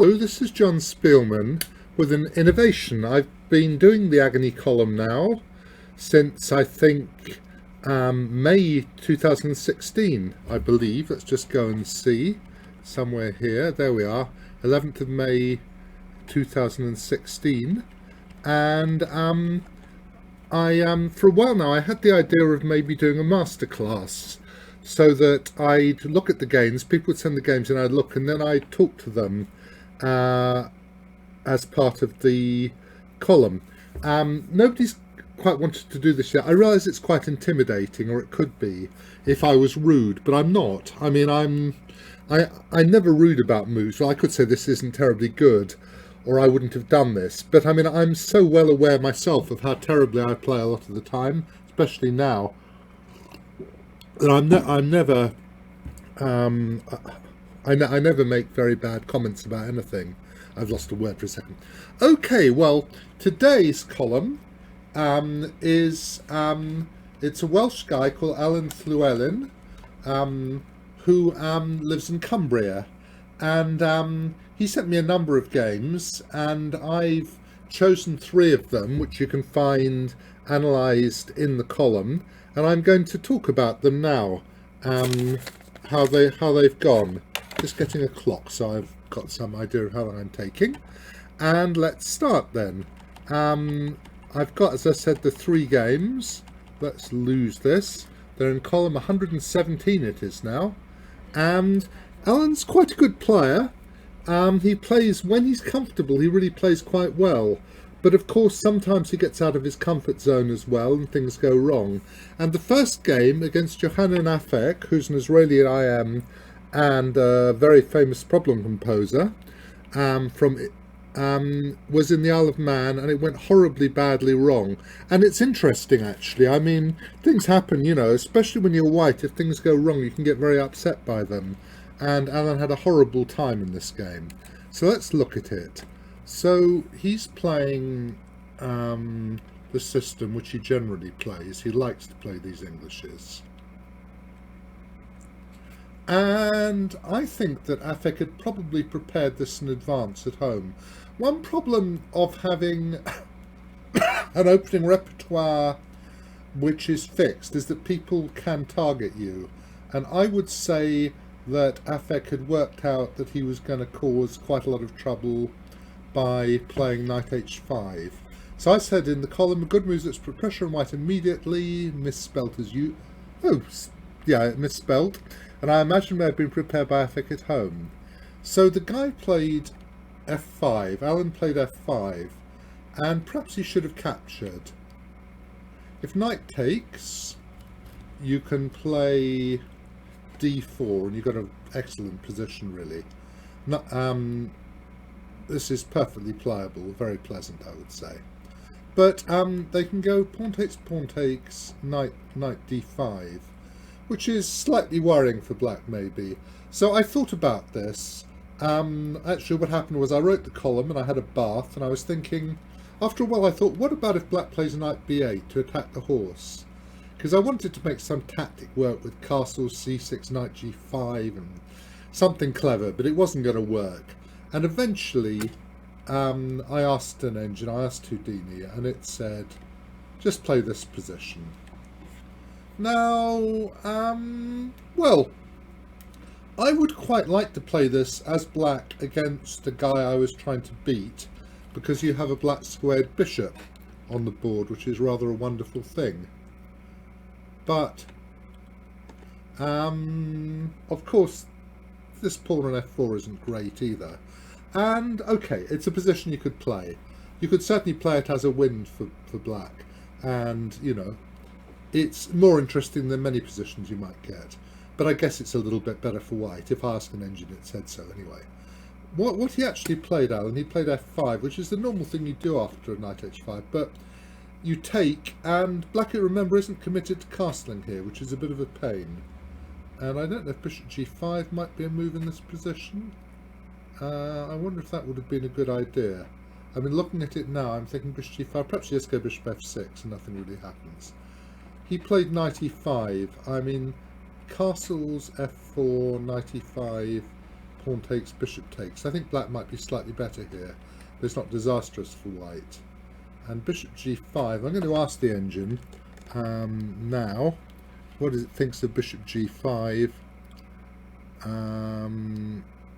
Hello, this is John Speelman with an innovation. I've been doing the Agony column now since I think May 2016, I believe. Let's just go and see somewhere here. There we are, 11th of May 2016. And for a while now I had the idea of maybe doing a masterclass so that I'd look at the games, people would send the games and I'd look and then I'd talk to them as part of the column. Nobody's quite wanted to do this yet. I realise it's quite intimidating, or it could be if I was rude, but I'm not. I mean, I'm never rude about moves. Well, I could say this isn't terribly good, or I wouldn't have done this. But I mean, I'm so well aware myself of how terribly I play a lot of the time, especially now, that I'm never. I never make very bad comments about anything. I've lost a word for a second. Okay, well, today's column is it's a Welsh guy called Alan Llewellyn who lives in Cumbria, and he sent me a number of games, and I've chosen 3 of them, which you can find analysed in the column, and I'm going to talk about them now, how they've gone. Just getting a clock, so I've got some idea of how long I'm taking. And let's start then. I've got, as I said, the 3 games. Let's lose this. They're in column 117 it is now. And Alan's quite a good player. He plays, when he's comfortable, he really plays quite well. But of course, sometimes he gets out of his comfort zone as well, and things go wrong. And the first game against Johannes Afek, who's an Israeli IM, and a very famous problem composer, was in the Isle of Man, and it went horribly badly wrong. And it's interesting, actually. I mean, things happen, you know, especially when you're white. If things go wrong, you can get very upset by them. And Alan had a horrible time in this game. So let's look at it. So he's playing the system which he generally plays. He likes to play these Englishes. And I think that Afek had probably prepared this in advance at home. One problem of having an opening repertoire which is fixed is that people can target you. And I would say that Afek had worked out that he was going to cause quite a lot of trouble by playing knight h5. So I said in the column, good moves that put pressure on white immediately, misspelt as you... Oh, yeah, misspelt. And I imagine they had been prepared by Afek at home. So the guy played f5, Alan played f5, and perhaps he should have captured. If knight takes, you can play d4, and you've got an excellent position, really. This is perfectly playable, very pleasant, I would say. But they can go pawn takes, knight d5, which is slightly worrying for black, maybe. So I thought about this. Actually, what happened was I wrote the column and I had a bath, and I was thinking, after a while I thought, what about if black plays knight b8 to attack the horse? Because I wanted to make some tactic work with castle c6, knight g5, and something clever, but it wasn't going to work. And eventually, I asked an engine, I asked Houdini, and it said, just play this position. Now, well, I would quite like to play this as black against the guy I was trying to beat, because you have a black squared bishop on the board, which is rather a wonderful thing. But, of course, this pawn on f4 isn't great either. And, okay, it's a position you could play. You could certainly play it as a win for black. And, you know, it's more interesting than many positions you might get. But I guess it's a little bit better for white. If I ask an engine, it said so anyway. What he actually played, Alan, he played f5, which is the normal thing you do after a knight h5. But you take, and black, remember, isn't committed to castling here, which is a bit of a pain. And I don't know if bishop g5 might be a move in this position. I wonder if that would have been a good idea. I mean, looking at it now, I'm thinking bishop g5. Perhaps you just go bishop f6 and nothing really happens. He played knight e5. I mean, castles f4, knight e5 pawn takes, bishop takes. I think black might be slightly better here, but it's not disastrous for white. And bishop g5. I'm going to ask the engine now what it thinks of bishop g5.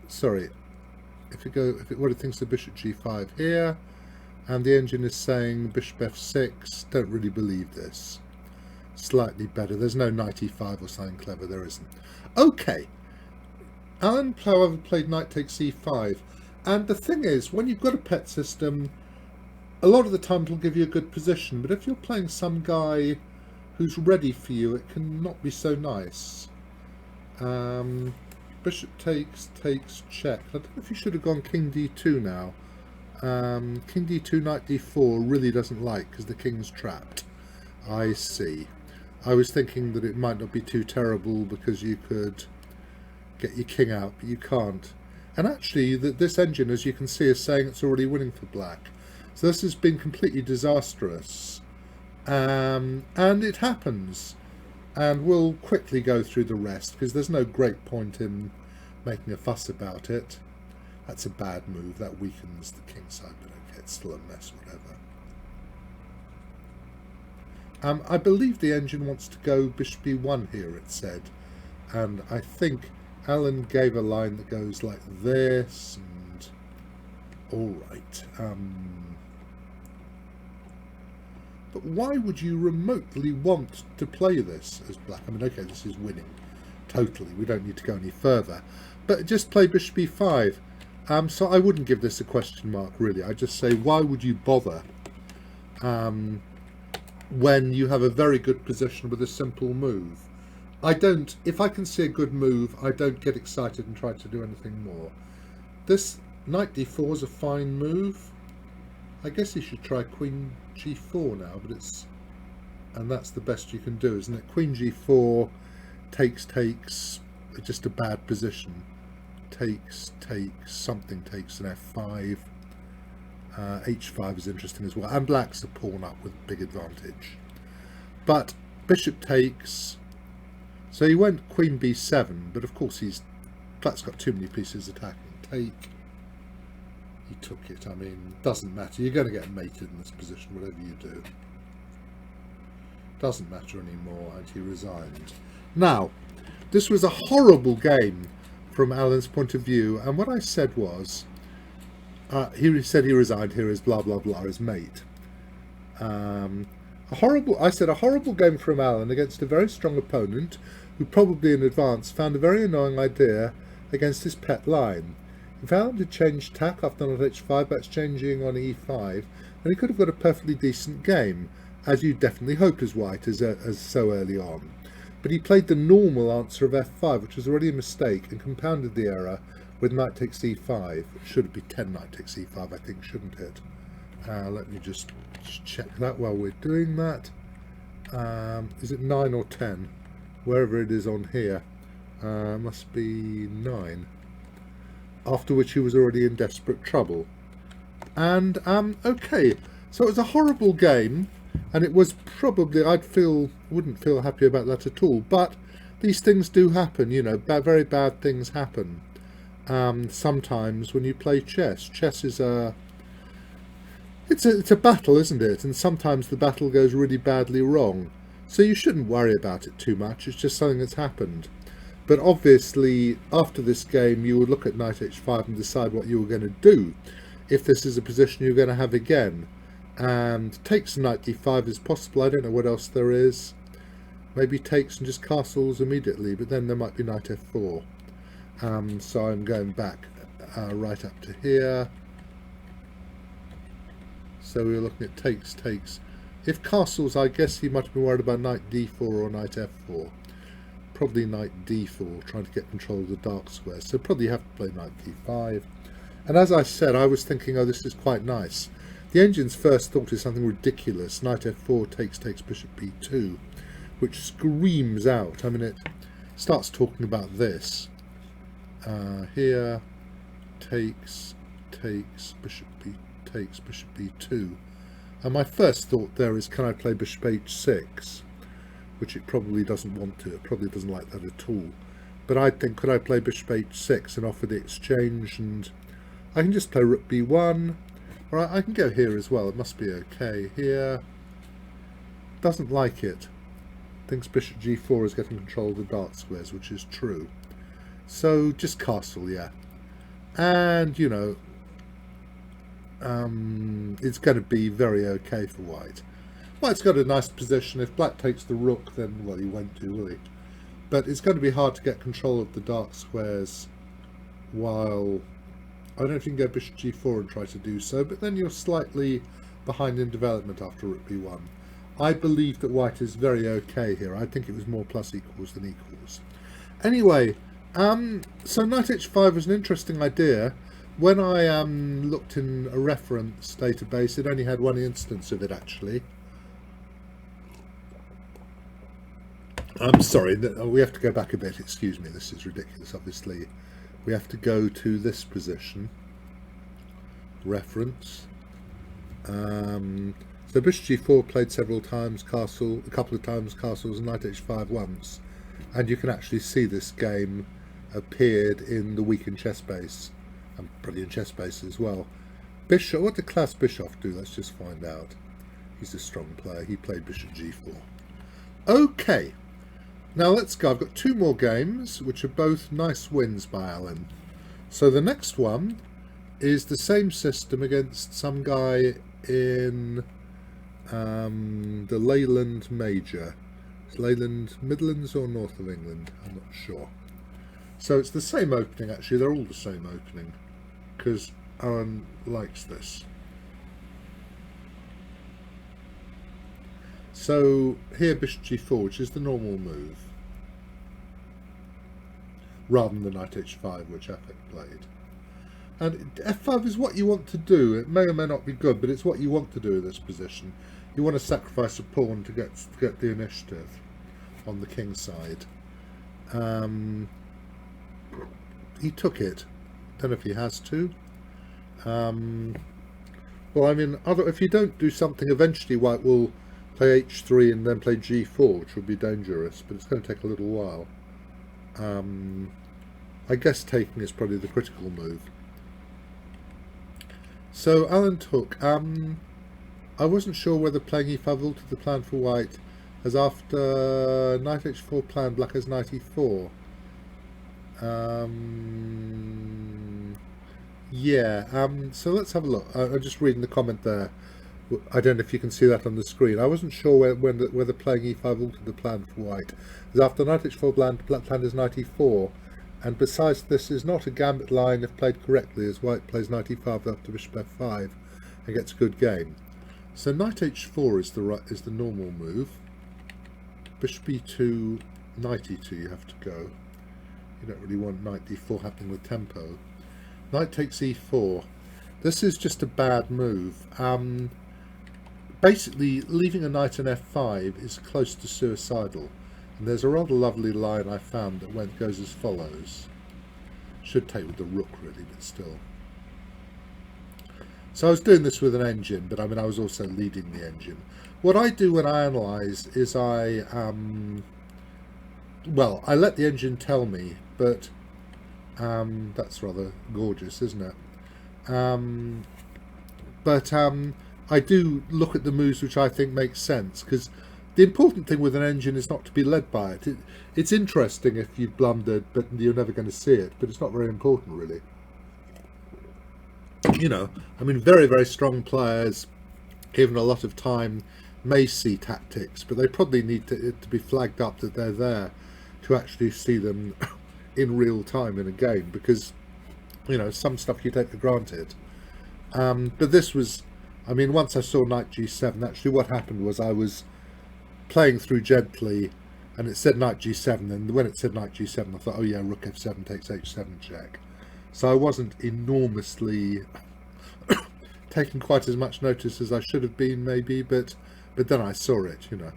Sorry, what it thinks of bishop g5 here, and the engine is saying bishop f6. Don't really believe this. Slightly better. There's no knight e5 or something clever. There isn't. Okay. Alan, however, played knight takes e5, and the thing is, when you've got a pet system, a lot of the time it'll give you a good position, but if you're playing some guy who's ready for you, it can not be so nice. Bishop takes, check. I don't know if you should have gone king d2 now. King d2, knight d4 really doesn't like, because the king's trapped. I see. I was thinking that it might not be too terrible because you could get your king out, but you can't. And actually, this engine, as you can see, is saying it's already winning for black. So this has been completely disastrous. And it happens. And we'll quickly go through the rest, because there's no great point in making a fuss about it. That's a bad move. That weakens the king side, but okay, it's still a mess, whatever. I believe the engine wants to go bishop e1 here, it said. And I think Alan gave a line that goes like this, and all right. But why would you remotely want to play this as black? I mean, okay, this is winning. Totally. We don't need to go any further. But just play bishop e5. So I wouldn't give this a question mark, really. I'd just say, why would you bother when you have a very good position with a simple move? If I can see a good move, I don't get excited and try to do anything more. This knight d4 is a fine move. I guess you should try queen g4 now, and that's the best you can do, isn't it? Queen g4, takes, just a bad position. Takes, something takes an f5. H5 is interesting as well, and black's a pawn up with big advantage. But bishop takes, so he went queen b7, but of course black's got too many pieces attacking. Take, he took it. I mean, doesn't matter. You're going to get mated in this position, whatever you do. Doesn't matter anymore, and he resigned. Now, this was a horrible game from Alan's point of view, and what I said was, he said he resigned, here is blah blah blah, his mate. I said a horrible game from Alan against a very strong opponent who probably in advance found a very annoying idea against his pet line. He found to change tack after knight h5 by exchanging on e5, and he could have got a perfectly decent game, as you definitely hoped as white as so early on. But he played the normal answer of f5, which was already a mistake, and compounded the error with knight takes e5. It should be 10 knight takes e5, I think, shouldn't it? Let me just check that while we're doing that. Is it 9 or 10? Wherever it is on here. Must be 9. After which he was already in desperate trouble. And, okay, so it was a horrible game, and it was probably, wouldn't feel happy about that at all, but these things do happen, you know, very bad things happen. Sometimes when you play chess. Chess is it's a battle, isn't it? And sometimes the battle goes really badly wrong. So you shouldn't worry about it too much. It's just something that's happened. But obviously, after this game, you would look at knight h5 and decide what you were going to do. If this is a position you're going to have again. And takes knight d5 is possible. I don't know what else there is. Maybe takes and just castles immediately. But then there might be knight f4. So I'm going back right up to here. So we were looking at takes. If castles, I guess he might have been worried about knight d4 or knight f4. Probably knight d4, trying to get control of the dark square. So probably have to play knight d5. And as I said, I was thinking, oh, this is quite nice. The engine's first thought is something ridiculous. Knight f4 takes bishop b2, which screams out. I mean, it starts talking about this. Here, takes, bishop b2. And my first thought there is, can I play bishop h6? Which it probably doesn't want to. It probably doesn't like that at all. But I think, could I play bishop h6 and offer the exchange, and I can just play rook b1, or I can go here as well. It must be okay. Here, doesn't like it. Thinks bishop g4 is getting control of the dark squares, which is true. So just castle, yeah. And, you know, it's going to be very okay for white. White's got a nice position. If black takes the rook, then, well, he won't do, will he? But it's going to be hard to get control of the dark squares while... I don't know if you can go bishop g4 and try to do so, but then you're slightly behind in development after rook b1. I believe that white is very okay here. I think it was more plus equals than equals. Anyway, so knight h5 was an interesting idea. When I looked in a reference database, it only had one instance of it, actually. I'm sorry, we have to go back a bit. Excuse me, this is ridiculous, obviously. We have to go to this position. Reference. So bishop g4 played several times, castle, a couple of times castles, and knight h5 once. And you can actually see this game appeared in the week in chess base, and probably in chess base as well. Bishop, what did Klaus Bischoff do? Let's just find out. He's a strong player. He played bishop g4. Okay, now let's go. I've got two more games, which are both nice wins by Alan. So the next one is the same system against some guy in the Leyland Major. Is Leyland Midlands or north of England? I'm not sure. So it's the same opening, actually. They're all the same opening, because Alan likes this. So here bishop g4, which is the normal move, rather than the knight h5, which Afek played. And f5 is what you want to do. It may or may not be good, but it's what you want to do in this position. You want to sacrifice a pawn to get the initiative on the king side. He took it. Don't know if he has to. Well, I mean, if you don't do something, eventually white will play h3 and then play g4, which would be dangerous, but it's going to take a little while. I guess taking is probably the critical move. So Alan took. I wasn't sure whether playing e5 altered the plan for white, as after knight h4 plan, black has knight e4. Yeah, so let's have a look. I'm just reading the comment there. I don't know if you can see that on the screen. I wasn't sure whether playing e5 altered the plan for white, as after knight h4 black plan is knight e4, and besides this is not a gambit line if played correctly, as white plays knight e5 after bishop f5 and gets a good game. So knight h4 is the normal move. Bishop e2, knight e2 you have to go. You don't really want knight d4 happening with tempo. Knight takes e4. This is just a bad move. Basically, leaving a knight in f5 is close to suicidal. And there's a rather lovely line I found that goes as follows. Should take with the rook really, but still. So I was doing this with an engine, but I mean I was also leading the engine. What I do when I analyse is I let the engine tell me, but that's rather gorgeous, isn't it? I do look at the moves which I think make sense, because the important thing with an engine is not to be led by it. It's interesting if you've blundered, but you're never going to see it, but it's not very important really. You know, I mean, very, very strong players, given a lot of time, may see tactics, but they probably need it to be flagged up that they're there to actually see them in real time in a game, because, you know, some stuff you take for granted. But this was, I mean, once I saw knight g7, actually what happened was I was playing through gently, and it said knight g7, and when it said knight g7, I thought, oh yeah, rook f7 takes h7 check. So I wasn't enormously taking quite as much notice as I should have been, maybe, but then I saw it, you know.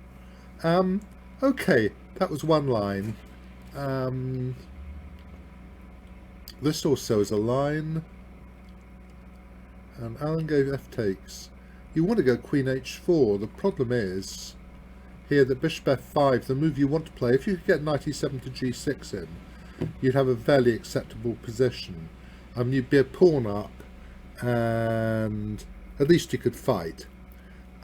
Okay, that was one line. This also is a line. And Alan gave f takes. You want to go queen h4. The problem is here that bishop f5, the move you want to play, if you could get knight e7 to g6 in, you'd have a fairly acceptable position. I mean, you'd be a pawn up, and at least you could fight.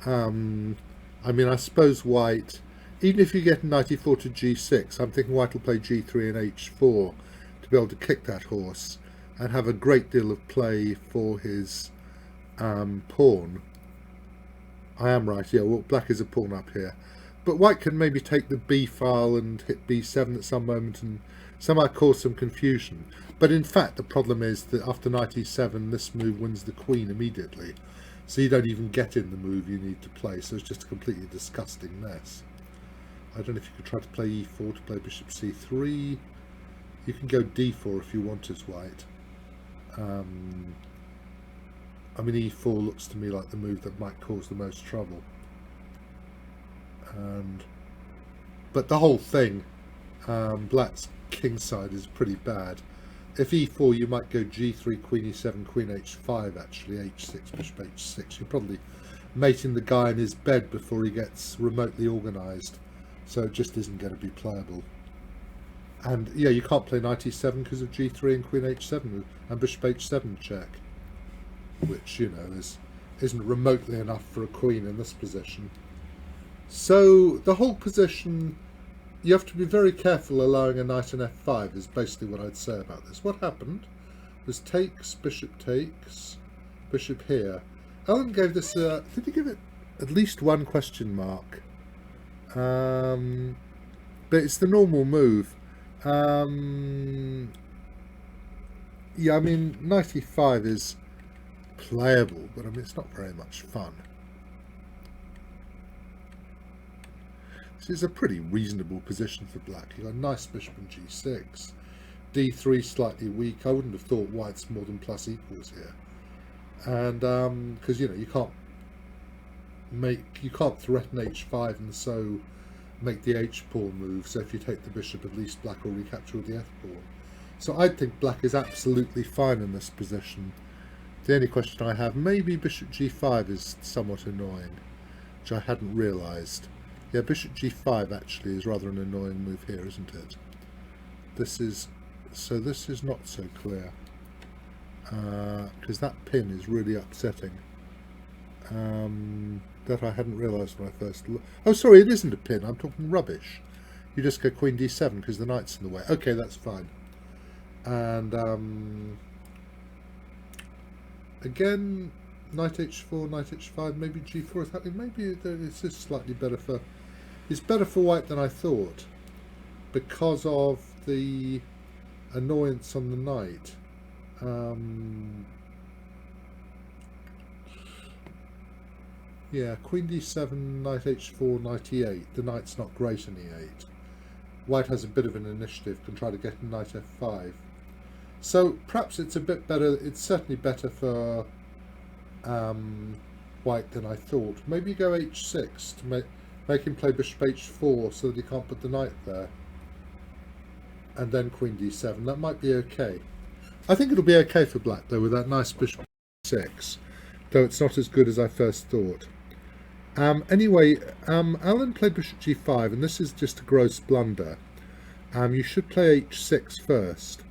I mean, I suppose white, even if you get knight e4 to g6, I'm thinking white will play g3 and h4 to be able to kick that horse and have a great deal of play for his pawn. I am right, yeah, well, black is a pawn up here. But white can maybe take the b file and hit b7 at some moment and somehow cause some confusion. But in fact, the problem is that after knight e7, this move wins the queen immediately. So you don't even get in the move you need to play, so it's just a completely disgusting mess. I don't know if you could try to play e4 to play bishop c3. You can go d4 if you want as white. I mean, e4 looks to me like the move that might cause the most trouble. But the whole thing, black's king side is pretty bad. If e4, you might go g3, queen e7, queen h5, actually, h6, bishop h6. You're probably mating the guy in his bed before he gets remotely organised, so it just isn't going to be playable. And yeah, you can't play knight e7 because of g3 and queen h7 and bishop h7 check, which, you know, isn't remotely enough for a queen in this position. So the whole position, you have to be very careful allowing a knight in f5 is basically what I'd say about this. What happened was takes, bishop here. Alan gave this, did he give it at least one question mark? But it's the normal move. Yeah, I mean, knight e5 is playable, but I mean, it's not very much fun. This is a pretty reasonable position for black. You've got a nice bishop in g6. d3 slightly weak. I wouldn't have thought white's more than plus equals here. And because, you know, you can't threaten h5 and so make the h pawn move. So if you take the bishop, at least black will recapture with the f pawn. So I think black is absolutely fine in this position. The only question I have, maybe bishop g5 is somewhat annoying, which I hadn't realised. Yeah, bishop g5 actually is rather an annoying move here, isn't it? This is not so clear, because that pin is really upsetting. That I hadn't realised when I first looked. Oh, sorry, it isn't a pin. I'm talking rubbish. You just go queen d7 because the knight's in the way. Okay, that's fine. And again, knight h4, knight h5, maybe g4 is happening. Maybe this is slightly better for. It's better for white than I thought because of the annoyance on the knight. Yeah, queen d7, knight h4, knight e8. The knight's not great in e8. White has a bit of an initiative, can try to get knight f5. So perhaps it's a bit better. It's certainly better for white than I thought. Maybe go h6 to make him play bishop h4 so that he can't put the knight there. And then queen d7. That might be okay. I think it'll be okay for black, though, with that nice bishop h6, though it's not as good as I first thought. Anyway, Alan played bishop g5, and this is just a gross blunder. You should play h6 first.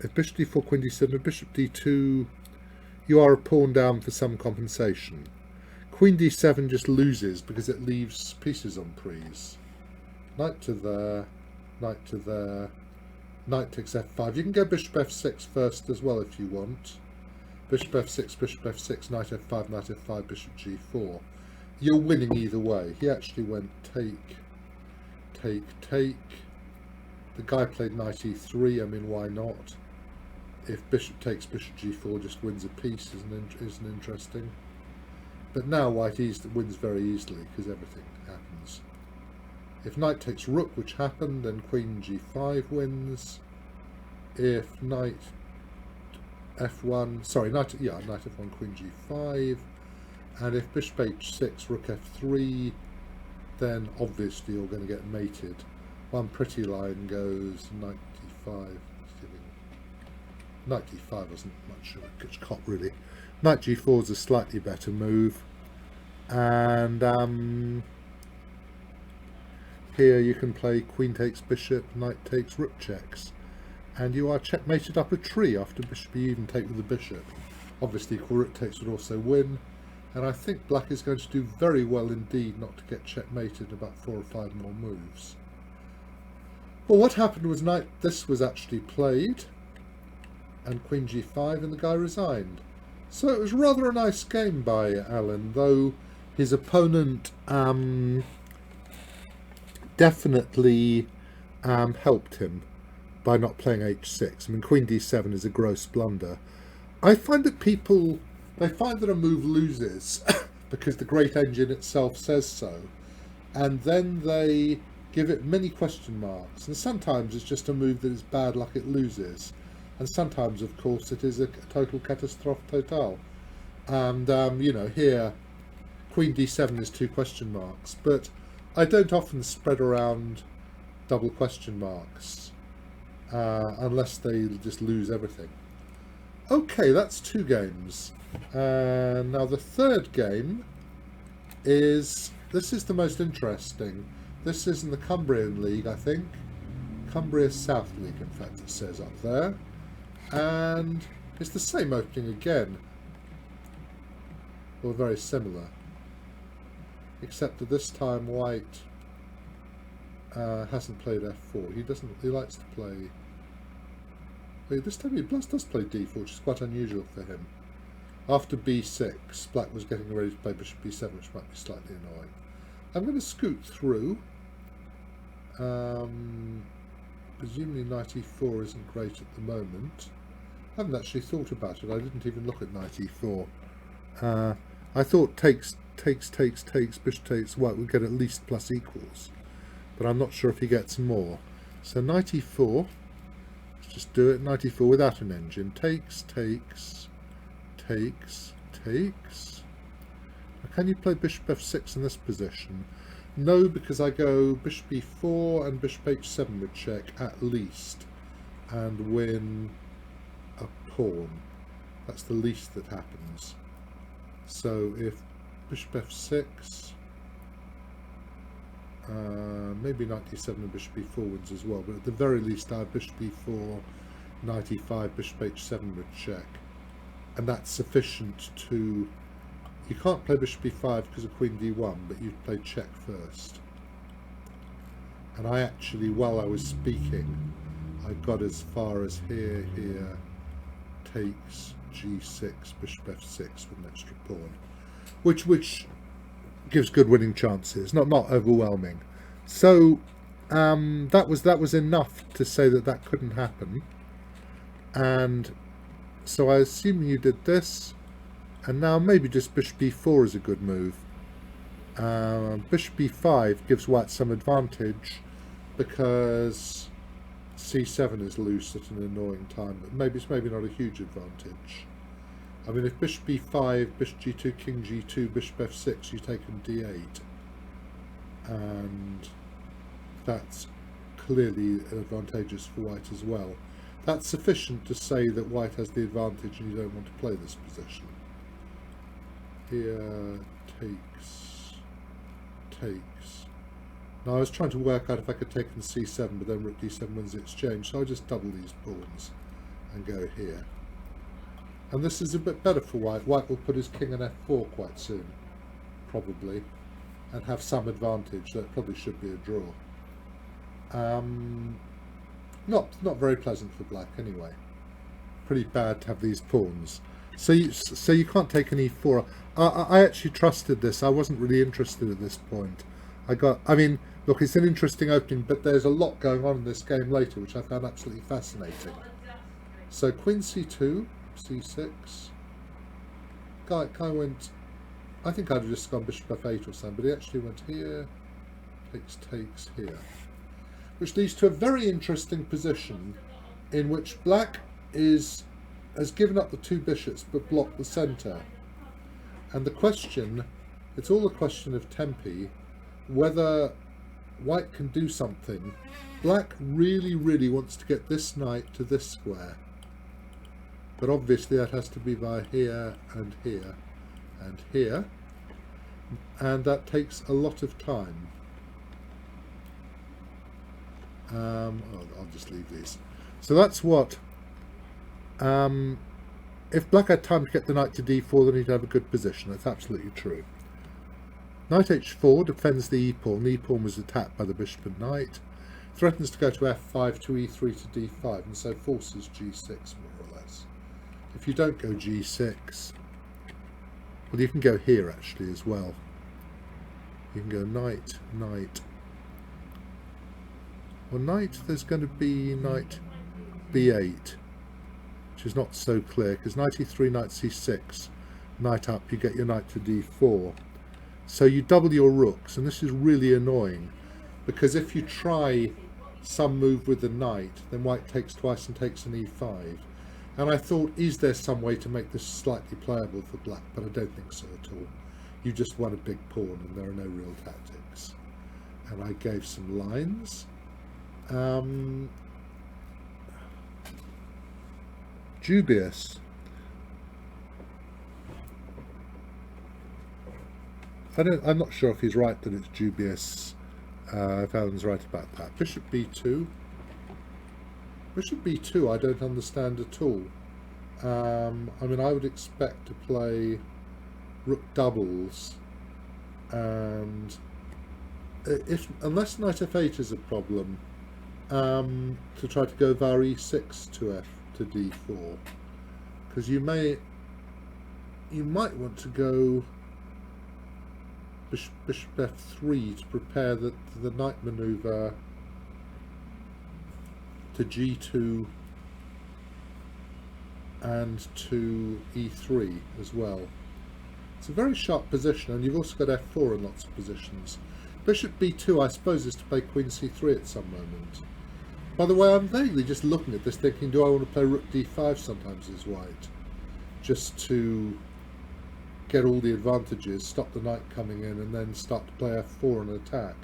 If bishop d4, queen d7, bishop d2, you are a pawn down for some compensation. Queen d7 just loses because it leaves pieces on prise. Knight to there, knight to there, knight takes f5. You can go bishop f6 first as well if you want. Bishop f6, knight f5, bishop g4. You're winning either way. He actually went take, take, take. The guy played knight e3. I mean, why not? If bishop takes bishop g4, just wins a piece, isn't interesting. But now white wins very easily because everything happens. If knight takes rook, which happened, then queen g5 wins. If knight f1, sorry, knight f1, queen g5, and if bishop h6, rook f3, then obviously you're going to get mated. One pretty line goes knight d5. Knight d5 wasn't much of a good cop, really. Knight g4 is a slightly better move, and Here you can play queen takes bishop, knight takes rook checks, and you are checkmated up a tree after bishop. You even take with the bishop. Obviously rook takes would also win, and I think black is going to do very well indeed not to get checkmated in about 4 or 5 more moves. Well, what happened was this was actually played, and queen g5, and the guy resigned. So it was rather a nice game by Alan, though his opponent definitely helped him by not playing h6. I mean, queen d7 is a gross blunder. I find that people, they find that a move loses because the great engine itself says so, and then they give it many question marks, and sometimes it's just a move that is bad luck, it loses, and sometimes of course it is a total catastrophe total. And you know, here queen d7 is 2 question marks, but I don't often spread around double question marks unless they just lose everything. Okay, that's 2 games. Now the third game is, this is the most interesting. This is in the Cumbrian League, I think. Cumbria South League, in fact, it says up there. And it's the same opening again. Or very similar. Except that this time white hasn't played f4. He likes to play... Wait, this time he does play d4, which is quite unusual for him. After b6, black was getting ready to play bishop b7, which might be slightly annoying. I'm going to scoot through. Presumably knight e4 isn't great at the moment. I haven't actually thought about it. I didn't even look at knight e4. I thought takes, bishop takes, white would get at least plus equals. But I'm not sure if he gets more. So knight e4. Let's just do it. Knight e4 without an engine. Takes. Can you play bishop f6 in this position? No, because I go bishop e4 and bishop h7 would check at least and win a pawn. That's the least that happens. So if bishop f6, maybe knight e7 and bishop e4 wins as well, but at the very least I have bishop e4, knight e5, bishop h7 would check, and that's sufficient to... You can't play bishop e5 because of queen d1, but you'd play check first. And I actually, while I was speaking, I got as far as here, takes g6, bishop f6 with an extra pawn, which gives good winning chances, not overwhelming. So that was enough to say that couldn't happen. And so I assume you did this. And now maybe just bishop b4 is a good move. Bishop b5 gives white some advantage because c7 is loose at an annoying time, but it's maybe not a huge advantage. I mean, if bishop b5, bishop g2, king g2, bishop f6, you take on d8, and that's clearly advantageous for white as well. That's sufficient to say that white has the advantage and you don't want to play this position. Here, takes. Now I was trying to work out if I could take on c7, but then rook d7 wins the exchange, so I just double these pawns and go here. And this is a bit better for white. White will put his king on f4 quite soon, probably, and have some advantage. That probably should be a draw. Not very pleasant for black anyway. Pretty bad to have these pawns. So you can't take an e4. I actually trusted this. I wasn't really interested at this point. I mean, look, it's an interesting opening, but there's a lot going on in this game later, which I found absolutely fascinating. So queen c2, c6. Guy went... I think I'd have just gone bishop f8 or something, but he actually went here, takes here. Which leads to a very interesting position in which black has given up the 2 bishops but blocked the centre. And the question, it's all a question of tempi, whether white can do something. Black really wants to get this knight to this square. But obviously that has to be by here and here and here. And that takes a lot of time. I'll just leave these. So that's what. If black had time to get the knight to d4, then he'd have a good position. That's absolutely true. Knight h4 defends the e-pawn. The e-pawn was attacked by the bishop and knight. Threatens to go to f5 to e3 to d5, and so forces g6 more or less. If you don't go g6, well, you can go here actually as well. You can go knight, knight. Well, knight, there's going to be knight b8, which is not so clear, because knight e3, knight c6, knight up, you get your knight to d4. So you double your rooks, and this is really annoying, because if you try some move with the knight, then white takes twice and takes an e5. And I thought, is there some way to make this slightly playable for black? But I don't think so at all. You just won a big pawn, and there are no real tactics. And I gave some lines. Dubious. I'm not sure if he's right that it's dubious. If Alan's right about that. Bishop b2. Bishop b2 I don't understand at all. I mean, I would expect to play rook doubles, and unless knight f8 is a problem, to try to go var e6 to d4, because you might want to go bishop f3 to prepare the knight maneuver to g2 and to e3 as well. It's a very sharp position, and you've also got f4 in lots of positions. Bishop b2 I suppose is to play queen c3 at some moment. By the way, I'm vaguely just looking at this thinking, do I want to play rook d5 sometimes as white, just to get all the advantages, stop the knight coming in, and then start to play f4 and attack?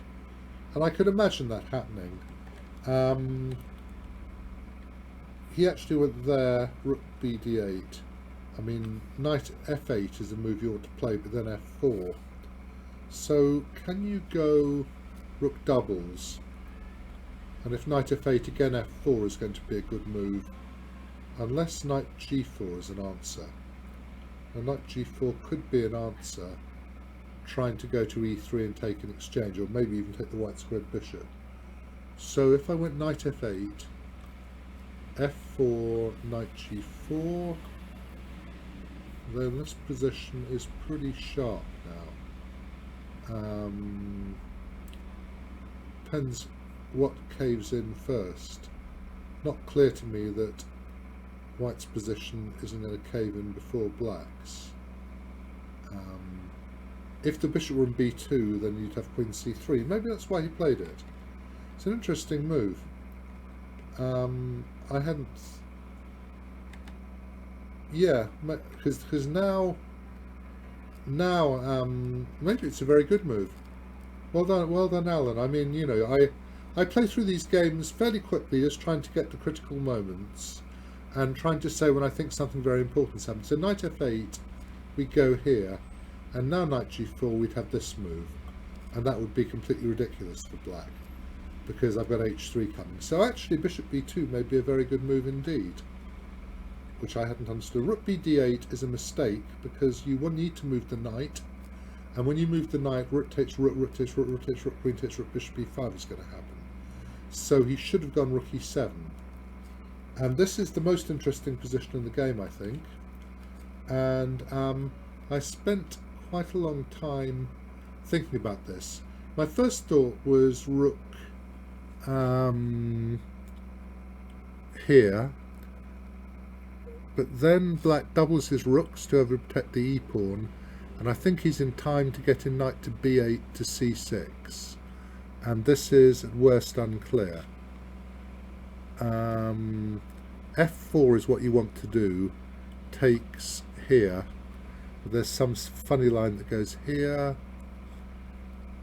And I could imagine that happening. He actually went there, rook b d8. I mean, knight f8 is a move you ought to play, but then f4. So can you go rook doubles? And if knight f8, again f4 is going to be a good move, unless knight g4 is an answer. And knight g4 could be an answer, trying to go to e3 and take an exchange, or maybe even take the white squared bishop. So if I went knight f8, f4, knight g4, then this position is pretty sharp now. Depends what caves in first. Not clear to me that white's position isn't going to cave in before black's. If the bishop were in b2, then you'd have queen c3. Maybe that's why he played it. It's an interesting move. I hadn't... Yeah, because now maybe it's a very good move. Well done, Alan. I mean, you know, I play through these games fairly quickly, just trying to get the critical moments and trying to say when I think something very important's happened. So knight f8, we go here, and now knight g4, we'd have this move, and that would be completely ridiculous for black, because I've got h3 coming. So actually bishop b2 may be a very good move indeed, which I hadn't understood. Rook b d8 is a mistake, because you will need to move the knight, and when you move the knight, rook takes rook, rook takes rook, rook takes rook, queen takes rook, bishop b5 is going to happen. So he should have gone rook e7. And this is the most interesting position in the game, I think. And I spent quite a long time thinking about this. My first thought was rook here, but then black doubles his rooks to overprotect the e-pawn, and I think he's in time to get in knight to b8 to c6, and this is at worst unclear. F4 is what you want to do, takes here, but there's some funny line that goes here,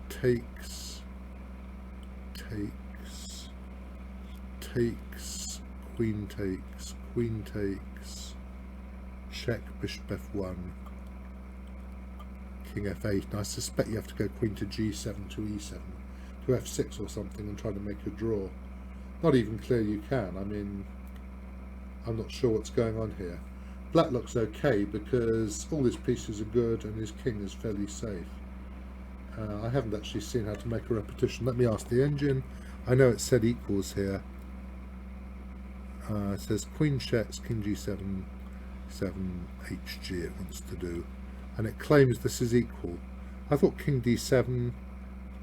takes, queen takes, check, bishop f1, king f8, and I suspect you have to go queen to g7 to e7, to f6 or something and try to make a draw. not even clear you can. I mean, I'm not sure what's going on here. Black looks okay because all his pieces are good and his king is fairly safe. I haven't actually seen how to make a repetition. Let me ask the engine. I know it said equals here. It says queen checks, king g7, 7 hg it wants to do. And it claims this is equal. I thought king d7.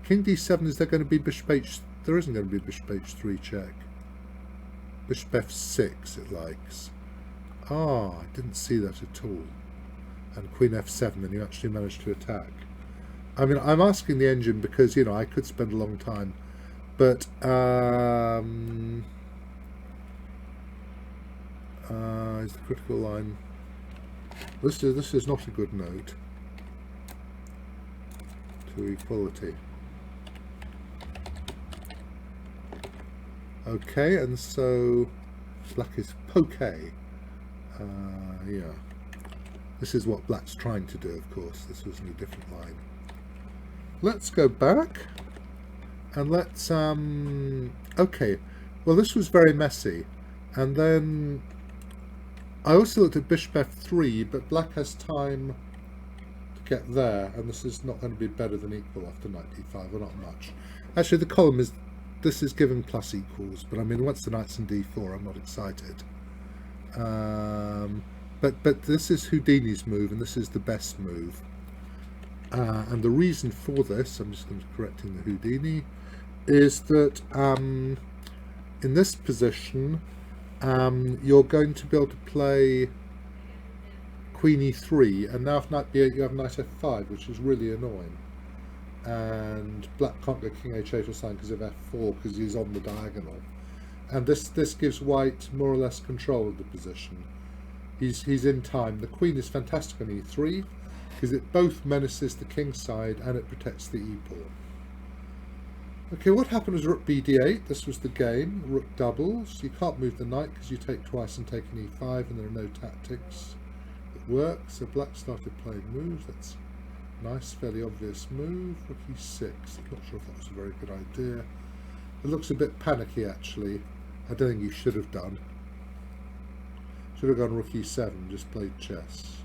King d7, is there going to be bishop h? There isn't going to be bishop h3 check. Bishop f6 it likes. Ah, I didn't see that at all. And queen f7, and you actually managed to attack. I mean, I'm asking the engine because, you know, I could spend a long time. But, is the critical line... This is not a good note to equality. Okay, and so black is poke. Yeah. This is what black's trying to do, of course. This was in a different line. Let's go back and let's okay, well, this was very messy, and then I also looked at bishop f3, but black has time to get there, and this is not going to be better than equal after knight d5, or not much. Actually, the column is, this is given plus equals, but I mean, once the knight's in d4, I'm not excited. But this is Houdini's move, and this is the best move. And the reason for this, I'm just going to correcting the Houdini, is that in this position, you're going to be able to play queen e3, and now if knight b8 you have knight f5, which is really annoying. And black can't go king h8 or something because of f4, because he's on the diagonal. And this gives white more or less control of the position. He's in time. The queen is fantastic on e3 because it both menaces the king side and it protects the e-pawn. Okay, what happened was rook b d8. This was the game. Rook doubles. You can't move the knight because you take twice and take an e5, and there are no tactics that work. So black started playing moves. That's nice, fairly obvious move. Rook e6. I'm not sure if that was a very good idea. It looks a bit panicky, actually. I don't think you should have done. Should have gone rook e7, just played chess.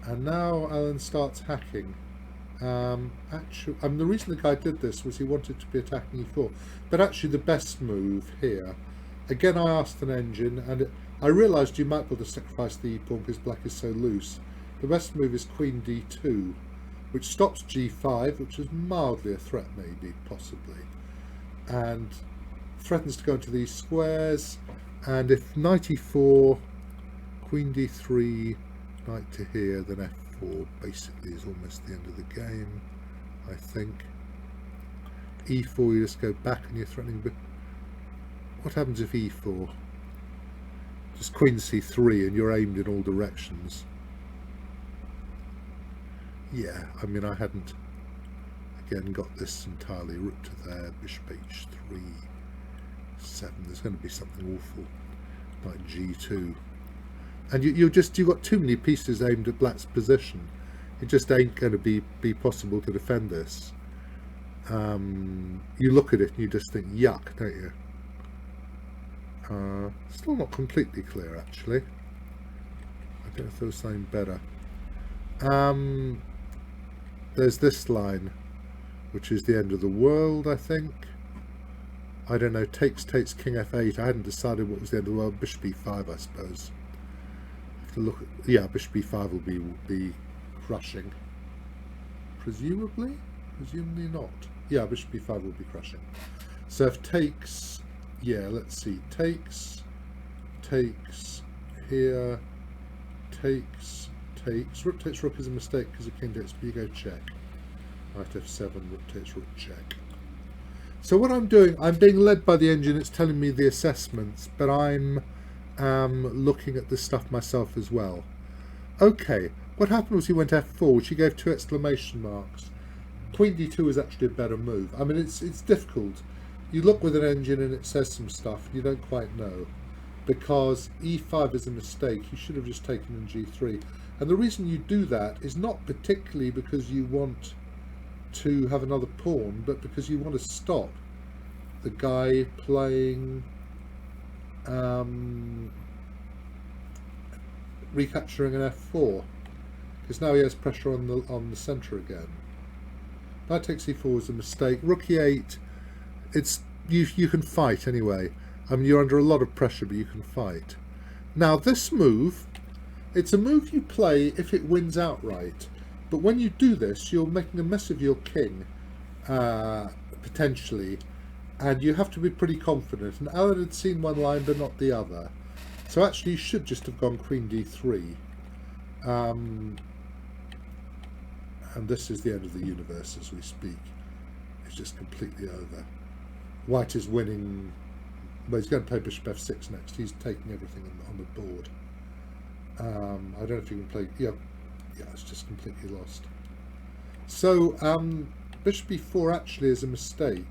And now Alan starts hacking. Actually, the reason the guy did this was he wanted to be attacking e4. But actually the best move here, again I asked an engine, and I realised you might be able to sacrifice the e-pawn because black is so loose. The best move is queen d2, which stops g5, which is mildly a threat maybe, possibly. And threatens to go into these squares, and if knight e4, queen d3, knight to here, then f4 basically is almost the end of the game, I think. e4, you just go back and you're threatening, but what happens if e4? Just queen c3 and you're aimed in all directions. Yeah, I mean, I hadn't again got this entirely. Rook to there, bishop h3, 7. There's going to be something awful like g2, and you've got too many pieces aimed at black's position. It just ain't going to be possible to defend this. You look at it and you just think yuck, don't you? Still not completely clear, actually. I don't know if there was something better. There's this line, which is the end of the world, I think. I don't know, takes king f8. I hadn't decided what was the end of the world. Bishop e5, I suppose. Have to look at, yeah, bishop e5 will be crushing. Presumably not. Yeah, bishop e5 will be crushing. So if takes, yeah, let's see, takes here, takes, rook takes rook is a mistake because the king takes, but you go check. Knight f7, rook takes rook, check. So what I'm doing, I'm being led by the engine. It's telling me the assessments, but I'm looking at this stuff myself as well. Okay, what happened was he went f4, which he gave 2 exclamation marks. Queen d2 is actually a better move. I mean, it's difficult. You look with an engine and it says some stuff, you don't quite know. Because e5 is a mistake, you should have just taken in g3. And the reason you do that is not particularly because you want to have another pawn, but because you want to stop the guy playing recapturing an f4, because now he has pressure on the centre again. Knight takes e4 is a mistake. Rook e8, it's you can fight anyway. I mean, you're under a lot of pressure, but you can fight. Now this move, it's a move you play if it wins outright, but when you do this, you're making a mess of your king, potentially, and you have to be pretty confident. And Alan had seen one line but not the other, so actually you should just have gone queen d3. And this is the end of the universe as we speak. It's just completely over. White is winning. Well, he's going to play bishop f6 next. He's taking everything on the board. I don't know if you can play. Yeah, it's just completely lost. So bishop e4 actually is a mistake.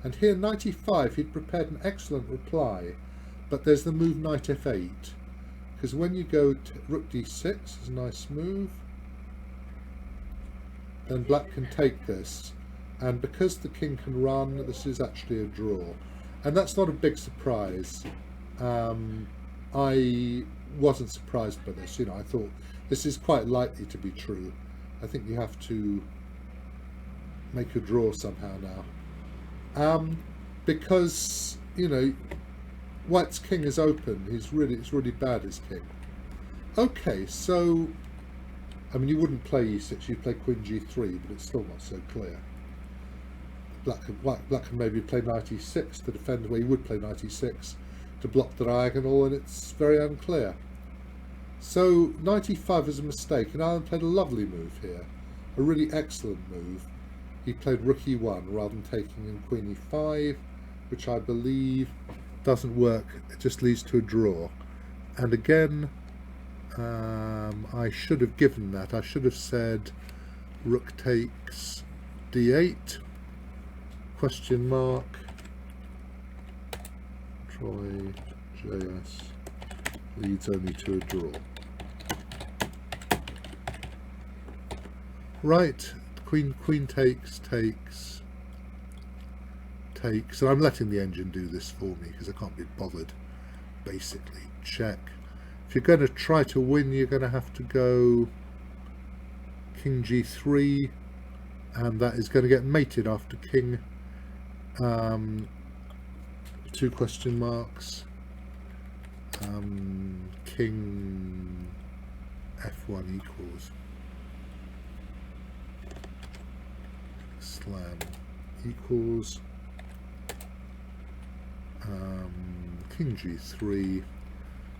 And here knight e5, he'd prepared an excellent reply, but there's the move knight f8, because when you go to rook d6 is a nice move. Then black can take this, and because the king can run, this is actually a draw, and that's not a big surprise. I wasn't surprised by this. I thought this is quite likely to be true. I think you have to make a draw somehow now, because White's king is open. It's really bad, his king. Okay, so I mean, you wouldn't play e6, you'd play queen g3, but it's still not so clear. Black can maybe play knight e6 to defend where you would play knight e6 to block the diagonal, and it's very unclear. So knight e5 is a mistake, and Alan played a lovely move here, a really excellent move. He played rook e1 rather than taking in queen e5, which I believe doesn't work, it just leads to a draw. And again, I should have given that. I should have said rook takes d8, question mark, Troy JS leads only to a draw. Right, queen takes, and I'm letting the engine do this for me because I can't be bothered. Basically, check. If you're going to try to win, you're going to have to go king g3, and that is going to get mated after king. Two question marks. King f1 equals slam equals king g3.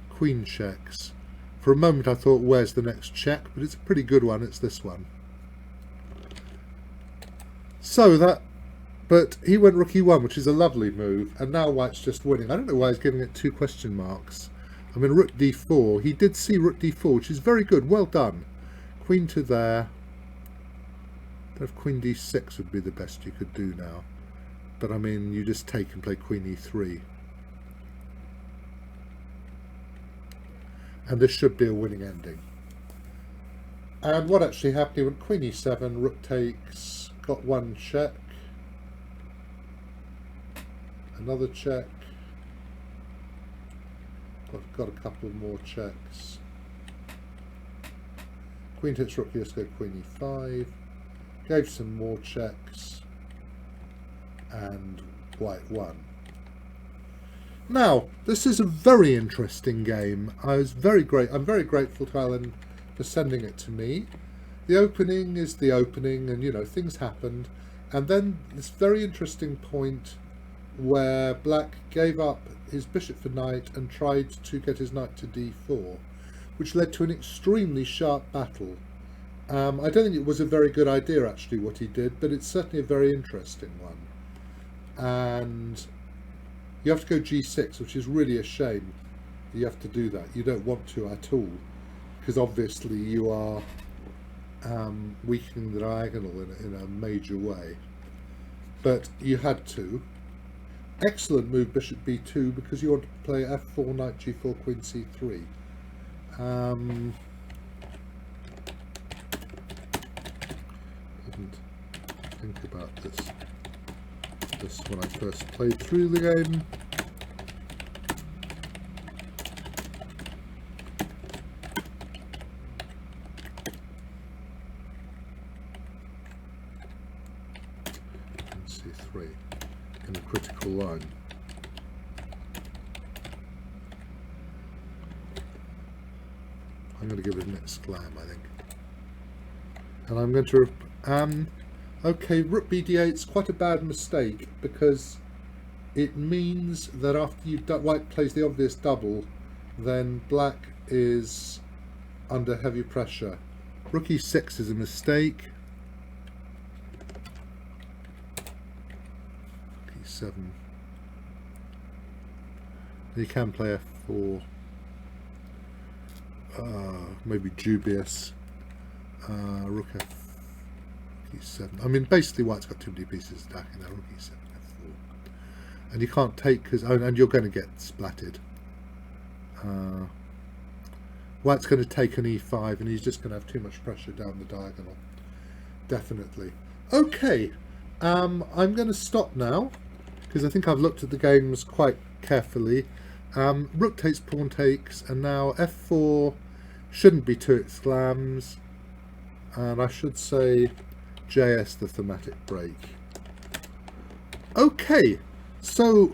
Queen checks. For a moment I thought, where's the next check? But it's a pretty good one. It's this one. So that, but he went rook e1, which is a lovely move, and now White's just winning. I don't know why he's giving it two question marks. I mean, rook d4. He did see rook d4, which is very good. Well done. Queen to there. I don't know if queen d6 would be the best you could do now. But I mean, you just take and play queen e3. And this should be a winning ending. And what actually happened, he went queen e7, rook takes, got one check, another check, got a couple more checks, queen takes rook, let's go queen e5, gave some more checks, and White won. Now, this is a very interesting game. I'm very grateful to Alan for sending it to me. The opening is the opening, and things happened. And then this very interesting point where Black gave up his bishop for knight and tried to get his knight to d4, which led to an extremely sharp battle. I don't think it was a very good idea actually what he did, but it's certainly a very interesting one. And you have to go g6, which is really a shame. You have to do that. You don't want to at all, because obviously you are weakening the diagonal in a major way. But you had to. Excellent move, bishop b2, because you want to play f4, knight g4, queen c3. think about this when I first played through the game. C3 in a critical line. I'm going to give it an exclam, I think. And I'm going to okay, rook bd8 is quite a bad mistake, because it means that after white plays the obvious double, then black is under heavy pressure. Rook e6 is a mistake. Rook e7. You can play f4. Maybe dubious. Rook e7. I mean, basically white's got too many pieces attacking now. Rook e7, f4. And you can't take, because and you're going to get splatted. White's going to take an e5, and he's just going to have too much pressure down the diagonal. Definitely. Okay, I'm going to stop now, because I think I've looked at the games quite carefully. Rook takes, pawn takes, and now f4 shouldn't be two exclams, and I should say JS the thematic break. Okay, so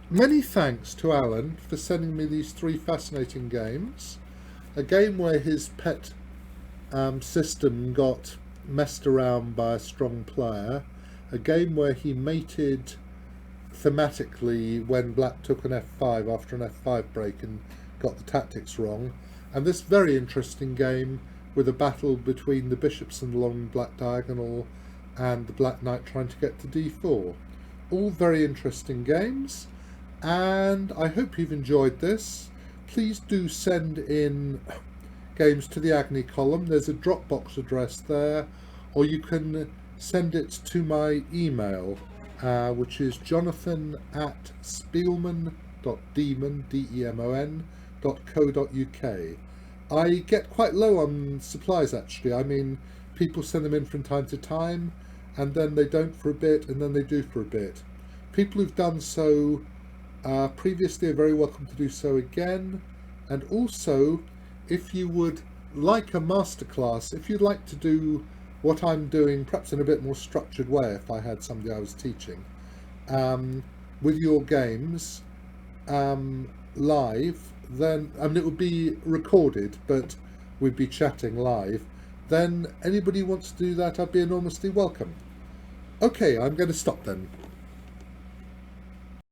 many thanks to Alan for sending me these 3 fascinating games. A game where his pet system got messed around by a strong player. A game where he mated thematically when black took an f5 after an f5 break and got the tactics wrong. And this very interesting game with a battle between the bishops and the long black diagonal and the black knight trying to get to d4. All very interesting games, and I hope you've enjoyed this. Please do send in games to the Agony column. There's a Dropbox address there, or you can send it to my email, which is jonathan@speelman.demon.co.uk. I get quite low on supplies, actually. I mean, people send them in from time to time, and then they don't for a bit, and then they do for a bit. People who've done so previously are very welcome to do so again. And also, if you would like a masterclass, if you'd like to do what I'm doing, perhaps in a bit more structured way, if I had somebody I was teaching, with your games live, then, I mean, it would be recorded, but we'd be chatting live, then anybody who wants to do that, I'd be enormously welcome. Okay, I'm going to stop then.